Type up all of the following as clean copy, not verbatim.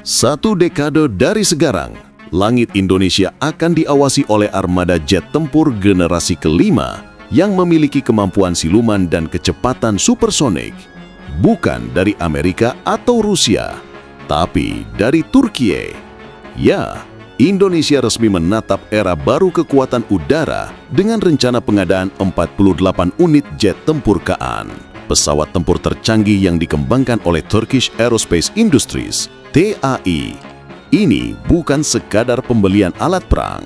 Satu dekade dari sekarang, langit Indonesia akan diawasi oleh armada jet tempur generasi kelima yang memiliki kemampuan siluman dan kecepatan supersonik. Bukan dari Amerika atau Rusia, tapi dari Turkiye. Ya, Indonesia resmi menatap era baru kekuatan udara dengan rencana pengadaan 48 unit jet tempur Kaan. Pesawat tempur tercanggih yang dikembangkan oleh Turkish Aerospace Industries, TAI. Ini bukan sekadar pembelian alat perang.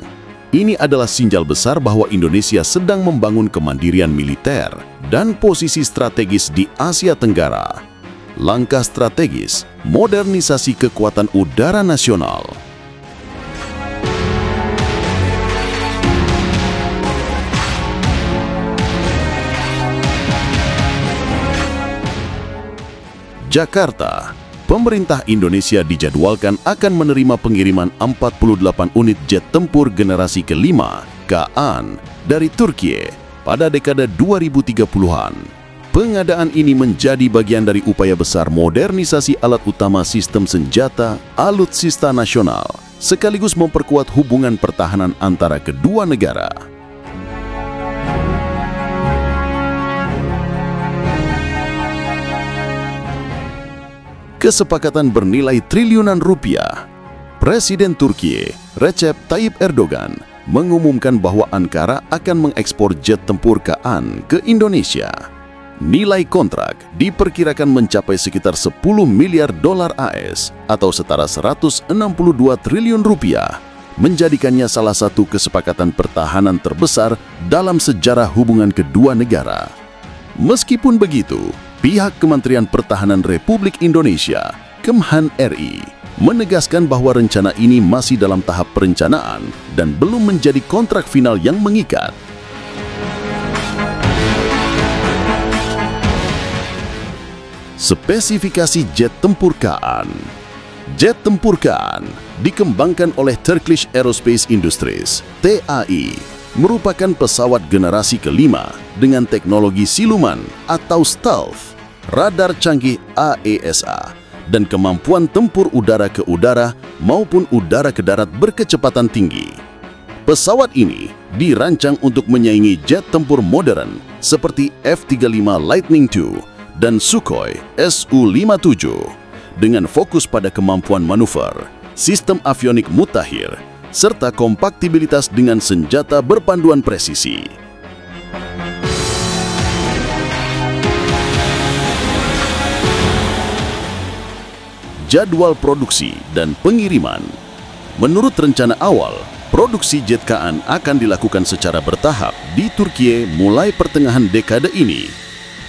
Ini adalah sinyal besar bahwa Indonesia sedang membangun kemandirian militer dan posisi strategis di Asia Tenggara. Langkah strategis, modernisasi kekuatan udara nasional. Jakarta, pemerintah Indonesia dijadwalkan akan menerima pengiriman 48 unit jet tempur generasi kelima Kaan dari Turkiye pada dekade 2030-an. Pengadaan ini menjadi bagian dari upaya besar modernisasi alat utama sistem senjata alutsista nasional, sekaligus memperkuat hubungan pertahanan antara kedua negara. Kesepakatan bernilai triliunan rupiah. Presiden Turkiye, Recep Tayyip Erdogan, mengumumkan bahwa Ankara akan mengekspor jet tempur Kaan ke Indonesia. Nilai kontrak diperkirakan mencapai sekitar 10 miliar dolar AS atau setara 162 triliun rupiah, menjadikannya salah satu kesepakatan pertahanan terbesar dalam sejarah hubungan kedua negara. Meskipun begitu, pihak Kementerian Pertahanan Republik Indonesia, Kemhan RI, menegaskan bahwa rencana ini masih dalam tahap perencanaan dan belum menjadi kontrak final yang mengikat. Spesifikasi jet tempur Kaan. Jet tempur Kaan dikembangkan oleh Turkish Aerospace Industries, TAI, merupakan pesawat generasi kelima dengan teknologi siluman atau stealth, radar canggih AESA, dan kemampuan tempur udara ke udara maupun udara ke darat berkecepatan tinggi. Pesawat ini dirancang untuk menyaingi jet tempur modern seperti F-35 Lightning II dan Sukhoi Su-57 dengan fokus pada kemampuan manuver, sistem avionik mutakhir, serta kompatibilitas dengan senjata berpanduan presisi. Jadwal produksi dan pengiriman. Menurut rencana awal, produksi jet Kaan akan dilakukan secara bertahap di Turkiye mulai pertengahan dekade ini.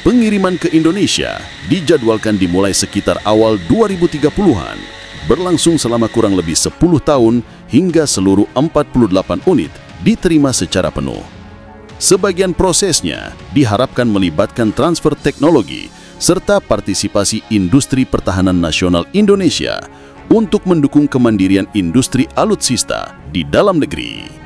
Pengiriman ke Indonesia dijadwalkan dimulai sekitar awal 2030-an, berlangsung selama kurang lebih 10 tahun hingga seluruh 48 unit diterima secara penuh. Sebagian prosesnya diharapkan melibatkan transfer teknologi serta partisipasi industri pertahanan nasional Indonesia untuk mendukung kemandirian industri alutsista di dalam negeri.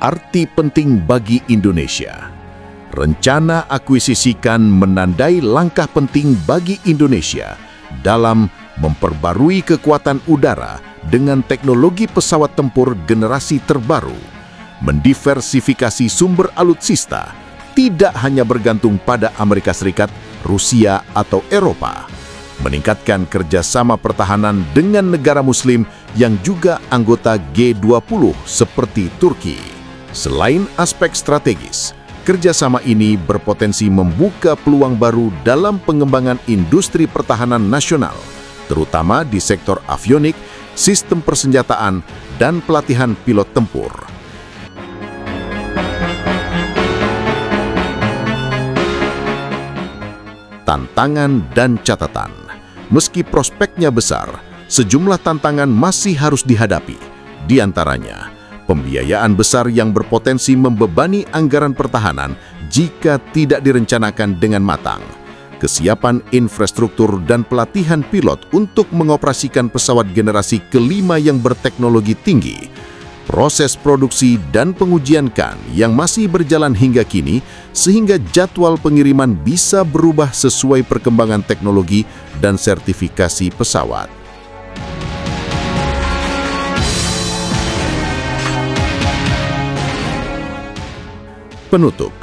Arti penting bagi Indonesia. Rencana akuisisi Kaan menandai langkah penting bagi Indonesia dalam memperbarui kekuatan udara dengan teknologi pesawat tempur generasi terbaru, mendiversifikasi sumber alutsista, tidak hanya bergantung pada Amerika Serikat, Rusia, atau Eropa, meningkatkan kerjasama pertahanan dengan negara Muslim yang juga anggota G20 seperti Turki. Selain aspek strategis, kerjasama ini berpotensi membuka peluang baru dalam pengembangan industri pertahanan nasional, terutama di sektor avionik, sistem persenjataan, dan pelatihan pilot tempur. Tantangan dan catatan. Meski prospeknya besar, sejumlah tantangan masih harus dihadapi. Di antaranya, pembiayaan besar yang berpotensi membebani anggaran pertahanan jika tidak direncanakan dengan matang, kesiapan infrastruktur dan pelatihan pilot untuk mengoperasikan pesawat generasi kelima yang berteknologi tinggi, proses produksi dan pengujian kan yang masih berjalan hingga kini, sehingga jadwal pengiriman bisa berubah sesuai perkembangan teknologi dan sertifikasi pesawat. Penutup,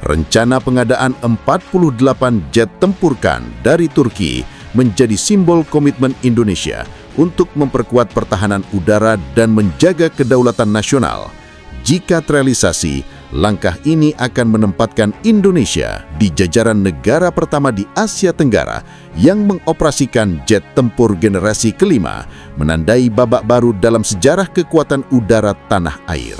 rencana pengadaan 48 jet tempur Kan dari Turki menjadi simbol komitmen Indonesia untuk memperkuat pertahanan udara dan menjaga kedaulatan nasional. Jika terrealisasi, langkah ini akan menempatkan Indonesia di jajaran negara pertama di Asia Tenggara yang mengoperasikan jet tempur generasi kelima, menandai babak baru dalam sejarah kekuatan udara tanah air.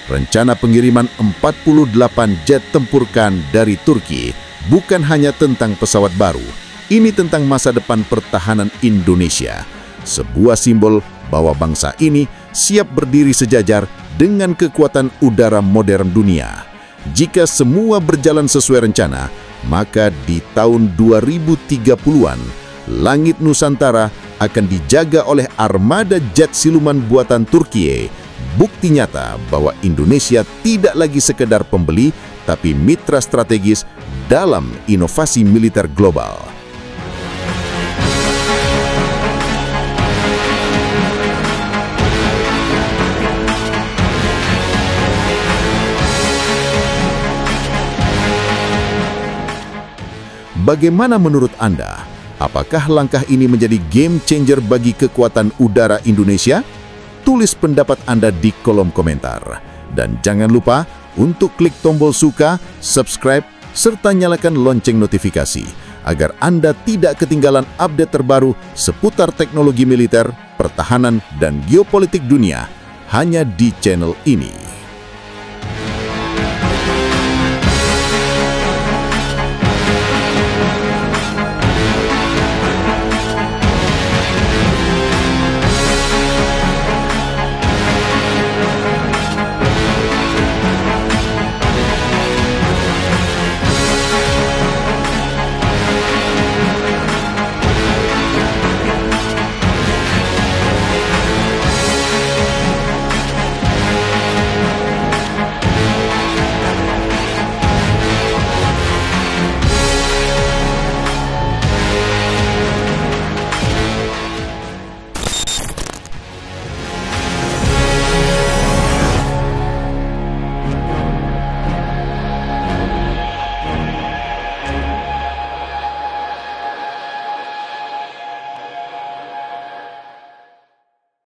Rencana pengiriman 48 jet tempur Kan dari Turki bukan hanya tentang pesawat baru, ini tentang masa depan pertahanan Indonesia. Sebuah simbol bahwa bangsa ini siap berdiri sejajar dengan kekuatan udara modern dunia. Jika semua berjalan sesuai rencana, maka di tahun 2030-an, langit Nusantara akan dijaga oleh armada jet siluman buatan Turki. Bukti nyata bahwa Indonesia tidak lagi sekedar pembeli, tapi mitra strategis dalam inovasi militer global. Bagaimana menurut Anda? Apakah langkah ini menjadi game changer bagi kekuatan udara Indonesia? Tulis pendapat Anda di kolom komentar. Dan jangan lupa untuk klik tombol suka, subscribe, serta nyalakan lonceng notifikasi agar Anda tidak ketinggalan update terbaru seputar teknologi militer, pertahanan, dan geopolitik dunia hanya di channel ini.